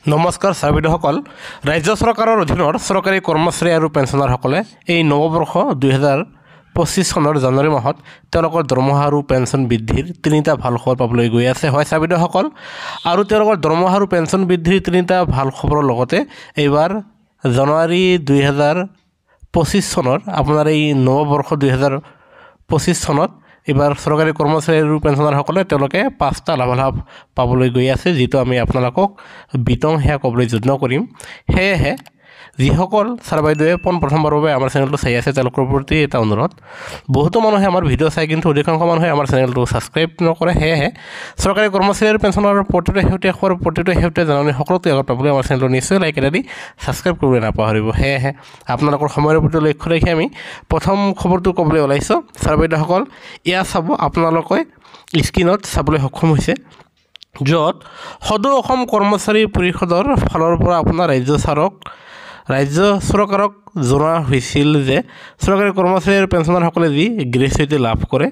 নমস্কাৰ ছাৰবিদসকল ৰাজ্য চৰকাৰৰ অধীনৰ চৰকাৰী কৰ্মচাৰী আৰু পেঞ্চনাৰসকলে এই নৱবৰ্ষ 2025 চনৰ জানুৱাৰী মাহত তেওঁলোকৰ দৰমহা আৰু পেঞ্চন বৃদ্ধিৰ তিনিটা ভাল খবৰ পাবলৈ গৈ আছে হয় ছাৰবিদসকল আৰু তেওঁলোকৰ দৰমহা আৰু পেঞ্চন বৃদ্ধিৰ তিনিটা ভাল খবৰৰ লগতে এইবাৰ জানুৱাৰী 2025 চনৰ আপোনাৰ এই নৱবৰ্ষ 2025 চনত এবাৰ চৰকাৰী কৰ্মচাৰী আৰু পেঞ্চনাৰসকলে তেওঁলোকে 5টা লাভালাভ পাবলৈ গৈ আছে যেটো আমি আপোনালোকক বিতং হেয়া ক'বলৈ যত্ন কৰিম হেহে যিসকল ছাৰবাইদেৱে প্ৰথমবাৰৰ বাবে আমাৰ চেনেলটো চাই আছে তেওঁলোকৰ প্ৰতি এটা অনুৰোধ বহুতো মানুহে আমাৰ ভিডিঅ' চাই কিন্তু অধিকাংশ মানুহে আমাৰ চেনেলটো ছাবস্ক্ৰাইব নকৰে হেহে চৰকাৰী কৰ্মচাৰী আৰু পেঞ্চনৰ প্ৰতিটো শেহতীয়া জাননী সকলোতে আগত পাবলৈ আমাৰ চেনেলটো নিশ্চয় লাইক এটা দি ছাবস্ক্ৰাইব কৰিবলৈ নাপাহৰিব হেহে আপোনালোকৰ সময়ৰ প্ৰতি লক্ষ্য ৰাখি আমি প্ৰথম খবৰটো ক'বলৈ ওলাইছোঁ ছাৰবাইদেউসকল এয়া চাব আপোনালোকে স্ক্ৰীনত চাবলৈ সক্ষম হৈছে য'ত সদৌ অসম কৰ্মচাৰী পৰিষদৰ ফালৰ পৰা আপোনাৰ ৰাজ্য চৰকাৰক জনোৱা হৈছিল যে চৰকাৰী কৰ্মচাৰী আৰু পেঞ্চনাৰসকলে যি গ্ৰেচুইটি লাভ কৰে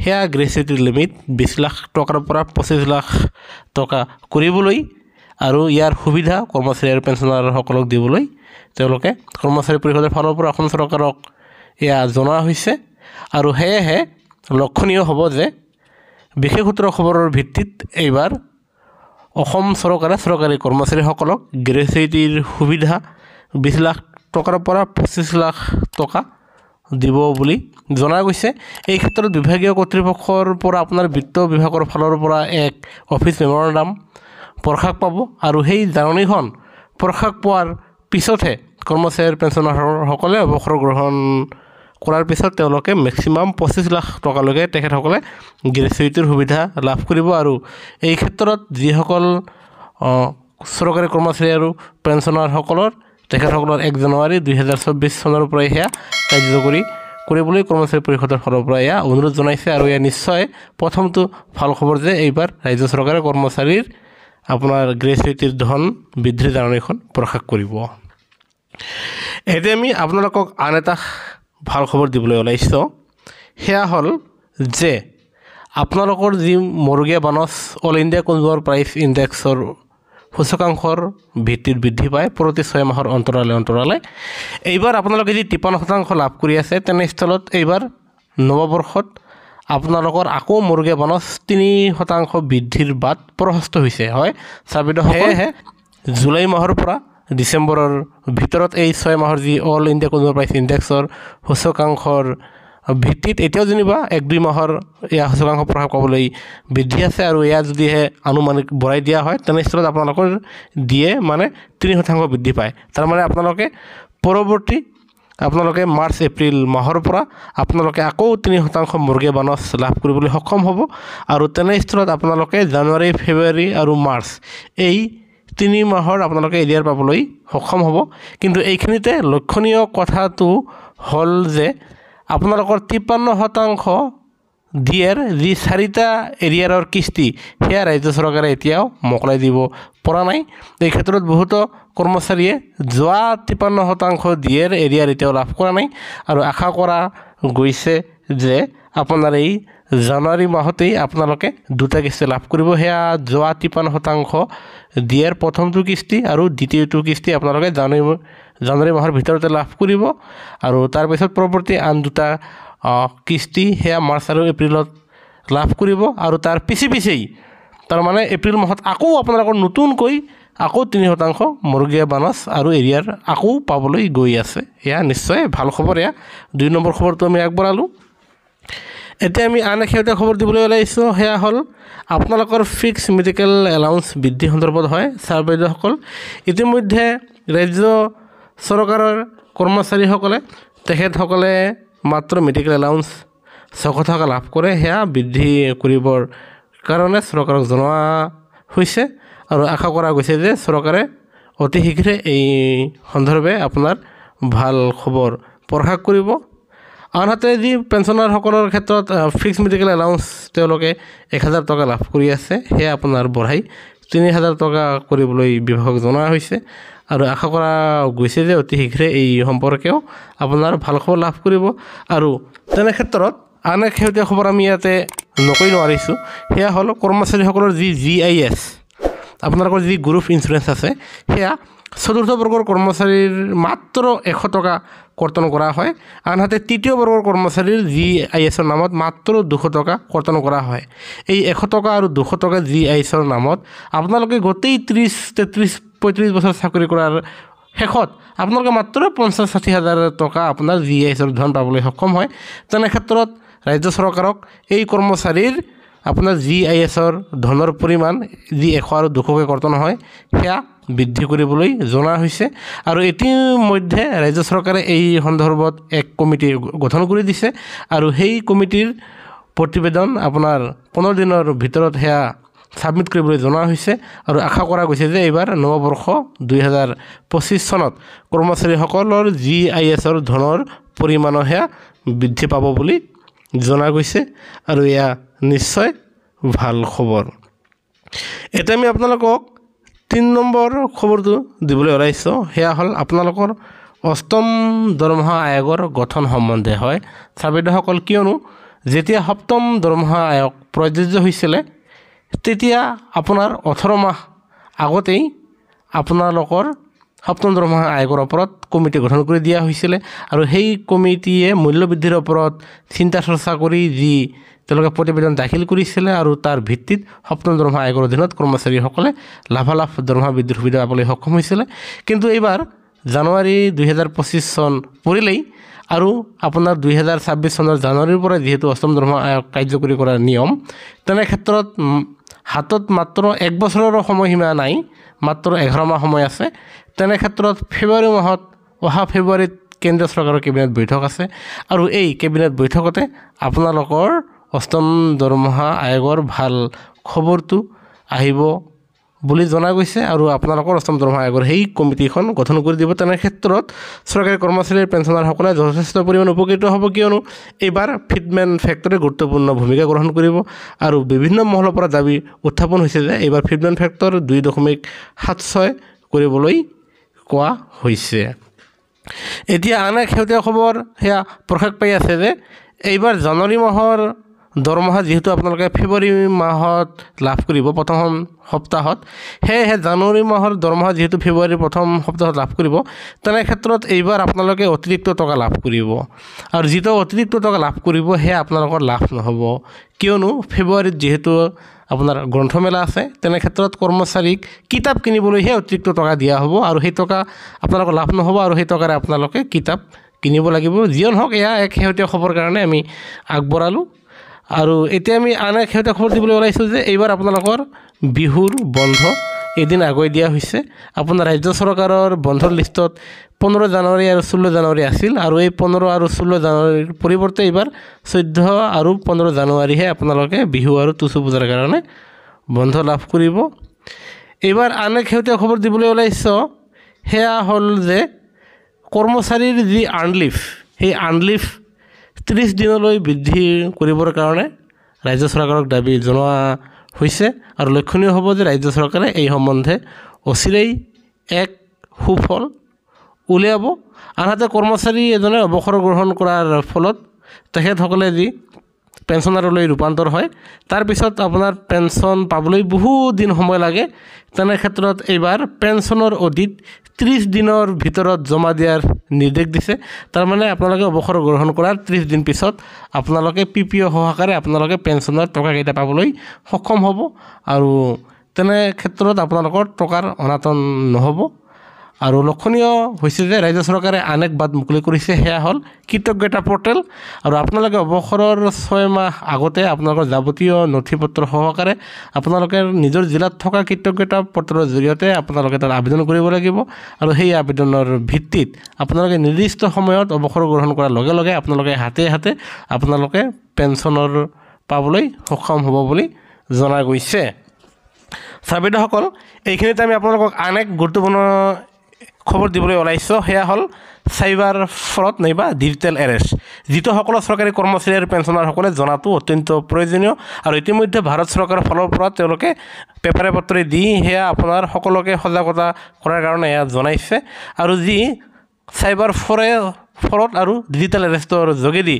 সেয়া গ্ৰেচুইটিৰ লিমিট 20 লাখ টকাৰ পৰা 25 লাখ টকা কৰিবলৈ আৰু ইয়াৰ সুবিধা কৰ্মচাৰী আৰু পেঞ্চনাৰসকলক দিবলৈ তেওঁলোকে কৰ্মচাৰী পৰিষদৰ ফালৰ পৰা অসম চৰকাৰক এয়া জনোৱা হৈছে আৰু হেহে লক্ষণীয় হ'ব যে বিশেষ সূত্ৰৰ খবৰৰ ভিত্তিত এইবাৰ অসম চৰকাৰে চৰকাৰী কৰ্মচাৰীসকলক গ্ৰেচুইটিৰ সুবিধা 20 লাখ টকাৰ পৰা 25 লাখ টকা দিব বুলি জনা গৈছে এই ক্ষেত্ৰত বিভাগীয় কৰ্তৃপক্ষৰ পৰা আপোনাৰ বিত্ত বিভাগৰ ফালৰ পৰা এক অফিচ মেমৰেণ্ডাম প্ৰকাশ পাব আৰু সেই জাননীখন প্ৰকাশ পোৱাৰ পিছতহে কৰ্মচাৰী আৰু পেঞ্চনাৰসকলে অৱসৰ গ্ৰহণ কৰাৰ পিছত তেওঁলোকে মেক্সিমাম 25 লাখ টকালৈকে তেখেতসকলে গ্ৰেচুইটিৰ সুবিধা লাভ কৰিব আৰু এই ক্ষেত্ৰত যিসকল চৰকাৰী কৰ্মচাৰী আৰু পেঞ্চনাৰসকলৰ তেখেতসকলৰ 1 জানুৱাৰী 2024 চনৰ পৰাই সেয়া কাৰ্যকৰী কৰিবলৈ কৰ্মচাৰী পৰিষদৰ ফালৰ পৰা এয়া অনুৰোধ জনাইছে আৰু এয়া নিশ্চয় প্ৰথমটো ভাল খবৰ যে এইবাৰ ৰাজ্য চৰকাৰে কৰ্মচাৰীৰ আপোনাৰ গ্ৰেচুইটিৰ ধন বৃদ্ধিৰ জাননীখন প্ৰকাশ কৰিব এতিয়া আমি আপোনালোকক আন এটা ভাল খবৰ দিবলৈ ওলাইছোঁ সেয়া হ'ল যে আপোনালোকৰ যি মৰুগীয়া বানচ অল ইণ্ডিয়া কনজিউমাৰ প্ৰাইচ ইণ্ডেক্সৰ সূচকাংকৰ ভিত্তিত বৃদ্ধি পায় প্ৰতি 6 মাহৰ অন্তৰালে এইবাৰ আপোনালোকে যি 53% লাভ কৰি আছে তেনেস্থলত এইবাৰ নৱবৰ্ষত আপোনালোকৰ আকৌ মৰুগীয়া বানচ 3% বৃদ্ধিৰ বাট প্ৰশস্ত হৈছে হয় ছাৰবিদসকলে জুলাই মাহৰ পৰা ডিচেম্বৰৰ ভিতৰত এই 6 মাহৰ যি অল ইণ্ডিয়া কনজিউমাৰ প্ৰাইচ ইণ্ডেক্সৰ সূচকাংকৰ ভিত্তিত এতিয়াও যেনিবা 1-2 মাহৰ এয়া সূচকাংক প্ৰভাৱ পাবলৈ বৃদ্ধি আছে আৰু এয়া যদিহে আনুমানিক বঢ়াই দিয়া হয় তেনেস্থলত আপোনালোকৰ দিয়ে মানে 3% বৃদ্ধি পায় তাৰমানে আপোনালোকে মাৰ্চ এপ্ৰিল মাহৰ পৰা আপোনালোকে আকৌ 3% মৰুগীয়া বানচ লাভ কৰিবলৈ সক্ষম হ'ব আৰু তেনেস্থলত আপোনালোকে জানুৱাৰী ফেব্ৰুৱাৰী আৰু মাৰ্চ এই 3 মাহৰ আপোনালোকে এৰিয়াৰ পাবলৈ সক্ষম হ'ব কিন্তু এইখিনিতে লক্ষণীয় কথাটো হ'ল যে আপোনালোকৰ 53% দিয়েৰ যি 4টা এৰিয়াৰৰ কিস্তি সেয়া ৰাজ্য চৰকাৰে এতিয়াও মোকলাই দিব পৰা নাই এই ক্ষেত্ৰত বহুতো কৰ্মচাৰীয়ে যোৱা 53% দিয়েৰ এৰিয়াৰ এতিয়াও লাভ কৰা নাই আৰু আশা কৰা গৈছে যে আপোনাৰ এই জানুৱাৰী মাহতেই আপোনালোকে 2টা কিস্তি লাভ কৰিব সেয়া যোৱা 53% দিয়েৰ প্ৰথমটো কিস্তি আৰু দ্বিতীয়টো কিস্তি আপোনালোকে জানুৱাৰী মাহৰ ভিতৰতে লাভ কৰিব আৰু তাৰপিছত পৰৱৰ্তী আন 2টা কিস্তি সেয়া মাৰ্চ আৰু এপ্ৰিলত লাভ কৰিব আৰু তাৰ পিছেই তাৰমানে এপ্ৰিল মাহত আকৌ আপোনালোকৰ নতুনকৈ আকৌ 3% মৰুগীয়া বানচ আৰু এৰিয়াৰ আকৌ পাবলৈ গৈ আছে এয়া নিশ্চয় ভাল খবৰ এয়া 2 নম্বৰ খবৰটো আমি আগবঢ়ালোঁ এতিয়া আমি আন শেহতীয়া খবৰ দিবলৈ ওলাইছোঁ সেয়া হ'ল আপোনালোকৰ ফিক্স মেডিকেল এলাউন্স বৃদ্ধি সন্দৰ্ভত হয় ছাৰবাইদেউসকল ইতিমধ্যে ৰাজ্য চৰকাৰৰ কৰ্মচাৰীসকলে তেখেতসকলে মাত্ৰ মেডিকেল এলাউন্স 600 টকা লাভ কৰে সেয়া বৃদ্ধি কৰিবৰ কাৰণে চৰকাৰক জনোৱা হৈছে আৰু আশা কৰা গৈছে যে চৰকাৰে অতি শীঘ্ৰে এই সন্দৰ্ভে আপোনাৰ ভাল খবৰ প্ৰকাশ কৰিব আনহাতে যি পেঞ্চনাৰসকলৰ ক্ষেত্ৰত ফিক্স মেডিকেল এলাউন্স তেওঁলোকে 1000 টকা লাভ কৰি আছে সেয়া আপোনাৰ বঢ়াই 3000 টকা কৰিবলৈ বিভাগক জনোৱা হৈছে আৰু আশা কৰা গৈছে যে অতি শীঘ্ৰে এই সম্পৰ্কেও আপোনাৰ ভাল খবৰ লাভ কৰিব আৰু তেনে ক্ষেত্ৰত আন এক শেহতীয়া খবৰ আমি ইয়াতে নকৈ নোৱাৰিছোঁ সেয়া হ'ল কৰ্মচাৰীসকলৰ যি GIS আপোনালোকৰ যি গ্ৰুপ ইঞ্চুৰেঞ্চ আছে সেয়া চতুৰ্থ বৰ্গৰ কৰ্মচাৰীৰ মাত্ৰ 100 টকা কৰ্তন কৰা হয়, আনহাতে তৃতীয় বৰ্গৰ কৰ্মচাৰীৰ GISৰ নামত মাত্ৰ 200 টকা কৰ্তন কৰা হয়। এই 100 টকা আৰু 200 টকা GISৰ নামত আপোনালোকে গোটেই 30, 33, 35 বছৰ চাকৰি কৰাৰ শেষত আপোনালোকে মাত্ৰ 50-60 হাজাৰ টকা আপোনাৰ GISৰ ধন পাবলৈ সক্ষম হয়। তেনে ক্ষেত্ৰত ৰাজ্য চৰকাৰক এই কৰ্মচাৰীৰ আপোনাৰ GISৰ ধনৰ পৰিমাণ যি 100 আৰু 200কৈ কৰ্তন হয় সেয়া বৃদ্ধি কৰিবলৈ জনা হৈছে। আৰু ইতিমধ্যে ৰাজ্য চৰকাৰে এই সন্দৰ্ভত এক কমিটি গঠন কৰি দিছে আৰু সেই কমিটিৰ প্ৰতিবেদন আপোনাৰ 15 দিনৰ ভিতৰত সেয়া ছাবমিট কৰিবলৈ জনা হৈছে আৰু আশা কৰা গৈছে যে এইবাৰ নৱবৰ্ষ 2025 চনত কৰ্মচাৰীসকলৰ GISৰ ধনৰ পৰিমাণো সেয়া বৃদ্ধি পাব বুলি জনা গৈছে আৰু এয়া নিশ্চয় ভাল খবৰ। এতিয়া আমি আপোনালোকক 3 নম্বৰ খবৰটো দিবলৈ ওলাইছোঁ, সেয়া হ'ল আপোনালোকৰ 8ম দৰমহা আয়োগৰ গঠন সম্বন্ধে হয়। ছাত্ৰসকল, কিয়নো যেতিয়া 7ম দৰমহা আয়োগ প্ৰযোজ্য হৈছিলে তেতিয়া আপোনাৰ 18 মাহ আগতেই আপোনালোকৰ 7ম দৰমহা আয়োগৰ ওপৰত কমিটি গঠন কৰি দিয়া হৈছিলে আৰু সেই কমিটিয়ে মূল্যবৃদ্ধিৰ ওপৰত চিন্তা চৰ্চা কৰি যি তেওঁলোকে প্ৰতিবেদন দাখিল কৰিছিলে আৰু তাৰ ভিত্তিত 7ম দৰমহা আয়োগৰ অধীনত কৰ্মচাৰীসকলে লাভালাভ দৰমহা বৃদ্ধিৰ সুবিধা পাবলৈ সক্ষম হৈছিলে। কিন্তু এইবাৰ জানুৱাৰী 2025 চন পৰিলেই আৰু আপোনাৰ 2026 চনৰ জানুৱাৰীৰ পৰা যিহেতু 8ম দৰমহা আয়োগ কাৰ্যকৰী কৰাৰ নিয়ম, তেনে ক্ষেত্ৰত হাতত মাত্ৰ 1 বছৰৰ সময়সীমা নাই, মাত্ৰ 11 মাহ সময় আছে। তেনে ক্ষেত্ৰত ফেব্ৰুৱাৰী মাহত অহা ফেব্ৰুৱাৰীত কেন্দ্ৰীয় চৰকাৰৰ কেবিনেট বৈঠক আছে আৰু এই কেবিনেট বৈঠকতে আপোনালোকৰ 8ম দৰমহা আয়োগৰ ভাল খবৰটো আহিব বুলি জনা গৈছে আৰু আপোনালোকৰ 8ম দৰমহা আয়োগৰ সেই কমিটিখন গঠন কৰি দিব। তেনে ক্ষেত্ৰত চৰকাৰী কৰ্মচাৰীৰ পেঞ্চনাৰসকলে যথেষ্ট পৰিমাণ উপকৃত হ'ব, কিয়নো এইবাৰ ফিটমেন ফেক্টৰে গুৰুত্বপূৰ্ণ ভূমিকা গ্ৰহণ কৰিব আৰু বিভিন্ন মহলৰ পৰা দাবী উত্থাপন হৈছে যে এইবাৰ ফিটমেন ফেক্টৰ 2.76 কৰিবলৈ কোৱা হৈছে। এতিয়া আন এক শেহতীয়া খবৰ সেয়া প্ৰকাশ পাই আছে যে এইবাৰ জানুৱাৰী মাহৰ দৰমহা যিহেতু আপোনালোকে ফেব্ৰুৱাৰী মাহত লাভ কৰিব প্ৰথম সপ্তাহত, সেয়েহে জানুৱাৰী মাহৰ দৰমহা যিহেতু ফেব্ৰুৱাৰীৰ প্ৰথম সপ্তাহত লাভ কৰিব, তেনে ক্ষেত্ৰত এইবাৰ আপোনালোকে অতিৰিক্ত টকা লাভ কৰিব আৰু যিটো অতিৰিক্ত টকা লাভ কৰিব সেয়া আপোনালোকৰ লাভ নহ'ব, কিয়নো ফেব্ৰুৱাৰীত যিহেতু আপোনাৰ গ্ৰন্থমেলা আছে। তেনে ক্ষেত্ৰত কৰ্মচাৰীক কিতাপ কিনিবলৈহে অতিৰিক্ত টকা দিয়া হ'ব আৰু সেই টকা আপোনালোকৰ লাভ নহ'ব আৰু সেই টকাৰে আপোনালোকে কিতাপ কিনিব লাগিব। যিয়ে নহওক, এয়া এক শেহতীয়া খবৰ কাৰণে আমি আগবঢ়ালোঁ। আৰু এতিয়া আমি আন এক শেহতীয়া খবৰ দিবলৈ ওলাইছোঁ যে এইবাৰ আপোনালোকৰ বিহুৰ বন্ধ এদিন আগুৱাই দিয়া হৈছে। আপোনাৰ ৰাজ্য চৰকাৰৰ বন্ধৰ লিষ্টত 15 জানুৱাৰী আৰু 16 জানুৱাৰী আছিল আৰু এই 15 আৰু 16 জানুৱাৰীৰ পৰিৱৰ্তে এইবাৰ 14 আৰু 15 জানুৱাৰীহে আপোনালোকে বিহু আৰু টুচু পূজাৰ কাৰণে বন্ধ লাভ কৰিব। এইবাৰ আন এক শেহতীয়া খবৰ দিবলৈ ওলাইছোঁ, সেয়া হ'ল যে কৰ্মচাৰীৰ যি আৰ্ণলিভ, সেই আৰ্ণলিভ 30 দিনলৈ বৃদ্ধি কৰিবৰ কাৰণে ৰাজ্য চৰকাৰক দাবী জনোৱা হৈছে আৰু লক্ষণীয় হ'ব যে ৰাজ্য চৰকাৰে এই সম্বন্ধে অচিৰেই এক সুফল উলিয়াব। আনহাতে কৰ্মচাৰী এজনে অৱসৰ গ্ৰহণ কৰাৰ ফলত তেখেতসকলে যি পেঞ্চনাৰলৈ ৰূপান্তৰ হয়, তাৰপিছত আপোনাৰ পেঞ্চন পাবলৈ বহু দিন সময় লাগে। তেনে ক্ষেত্ৰত এইবাৰ পেঞ্চনৰ অডিট 30 দিনৰ ভিতৰত জমা দিয়াৰ নিৰ্দেশ দিছে। তাৰমানে আপোনালোকে অৱসৰ গ্ৰহণ কৰাৰ 30 দিন পিছত আপোনালোকে PPO সহকাৰে আপোনালোকে পেঞ্চনৰ টকাকেইটা পাবলৈ সক্ষম হ'ব আৰু তেনে ক্ষেত্ৰত আপোনালোকৰ টকাৰ অনাটন নহ'ব। আৰু লক্ষণীয় হৈছে যে ৰাজ্য চৰকাৰে আন এক বাট মুকলি কৰিছে, সেয়া হ'ল কৃতজ্ঞতা পৰ্টেল। আৰু আপোনালোকে অৱসৰৰ 6 মাহ আগতে আপোনালোকৰ যাৱতীয় নথি পত্ৰ সহকাৰে আপোনালোকে নিজৰ জিলাত থকা কৃতজ্ঞতা পৰ্টেলৰ জৰিয়তে আপোনালোকে তাত আবেদন কৰিব লাগিব আৰু সেই আবেদনৰ ভিত্তিত আপোনালোকে নিৰ্দিষ্ট সময়ত অৱসৰ গ্ৰহণ কৰাৰ লগে লগে আপোনালোকে হাতে হাতে আপোনালোকে পেঞ্চনৰ পাবলৈ সক্ষম হ'ব বুলি জনা গৈছে। ছাত্ৰসকল, এইখিনিতে আমি আপোনালোকক আন এক গুৰুত্বপূৰ্ণ খবৰ দিবলৈ ওলাইছোঁ, সেয়া হ'ল চাইবাৰ ফ্ৰড নাইবা ডিজিটেল এৰেষ্ট, যিটো সকলো চৰকাৰী কৰ্মচাৰী আৰু পেঞ্চনাৰসকলে জনাটো অত্যন্ত প্ৰয়োজনীয়। আৰু ইতিমধ্যে ভাৰত চৰকাৰৰ ফালৰ পৰা তেওঁলোকে পেপাৰে পত্ৰে দি সেয়া আপোনাৰ সকলোকে সজাগতা কৰাৰ কাৰণে এয়া জনাইছে। আৰু যি চাইবাৰ ফ্ৰড আৰু ডিজিটেল এৰেষ্টৰ যোগেদি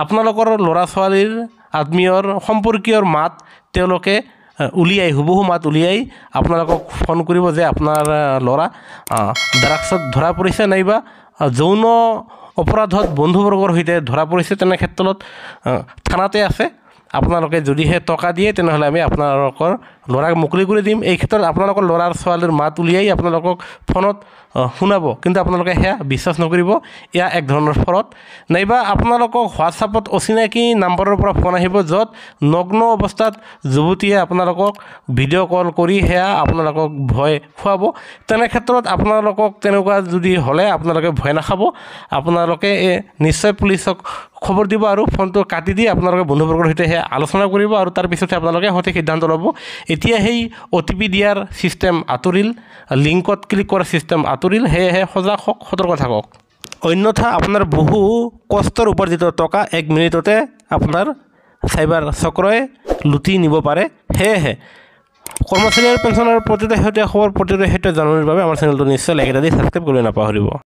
আপোনালোকৰ ল'ৰা ছোৱালীৰ আত্মীয়ৰ সম্পৰ্কীয়ৰ মাত তেওঁলোকে উলিয়াই হুবহু মাত উলিয়াই আপোনালোকক ফোন কৰিব যে আপোনাৰ ল'ৰা ড্ৰাগছত ধৰা পৰিছে নাইবা যৌন অপৰাধত বন্ধুবৰ্গৰ সৈতে ধৰা পৰিছে তেনে ক্ষেত্ৰত থানাতে আছে আপোনালোকে যদিহে টকা দিয়ে তেনেহ'লে আমি আপোনালোকৰ ল'ৰাক মুকলি কৰি দিম এই ক্ষেত্ৰত আপোনালোকৰ ল'ৰাৰ ছোৱালীৰ মাত উলিয়াই আপোনালোকক ফোনত শুনাব কিন্তু আপোনালোকে সেয়া বিশ্বাস নকৰিব এয়া এক ধৰণৰ ফ্ৰড নাইবা আপোনালোকক হোৱাটছআপত অচিনাকি নম্বৰৰ পৰা ফোন আহিব য'ত নগ্ন অৱস্থাত যুৱতীয়ে আপোনালোকক ভিডিঅ' কল কৰি সেয়া আপোনালোকক ভয় খুৱাব তেনে ক্ষেত্ৰত আপোনালোকক তেনেকুৱা যদি হ'লে আপোনালোকে ভয় নাখাব আপোনালোকে নিশ্চয় পুলিচক খবৰ দিব আৰু ফোনটো কাটি দি আপোনালোকে বন্ধুবৰ্গৰ সৈতে সেয়া আলোচনা কৰিব আৰু তাৰ পিছতে আপোনালোকে সঠিক সিদ্ধান্ত ল'ব এতিয়া সেই OTP দিয়াৰ ছিষ্টেম আঁতৰিল লিংকত ক্লিক কৰাৰ ছিষ্টেম আঁতৰিল সেয়েহে সজাগ হওক সতৰ্ক থাকক অন্যথা আপোনাৰ বহু কষ্টৰ উপাৰ্জিত টকা 1 মিনিটতে আপোনাৰ চাইবাৰ চক্ৰই লুটি নিব পাৰে সেয়েহে কৰ্মচাৰী আৰু পেঞ্চনৰ প্ৰতিটো শেহতীয়া খবৰ প্ৰতিটো জাননীৰ বাবে আমাৰ চেনেলটো নিশ্চয় লাইক এটা দি ছাবস্ক্ৰাইব কৰিবলৈ নাপাহৰিব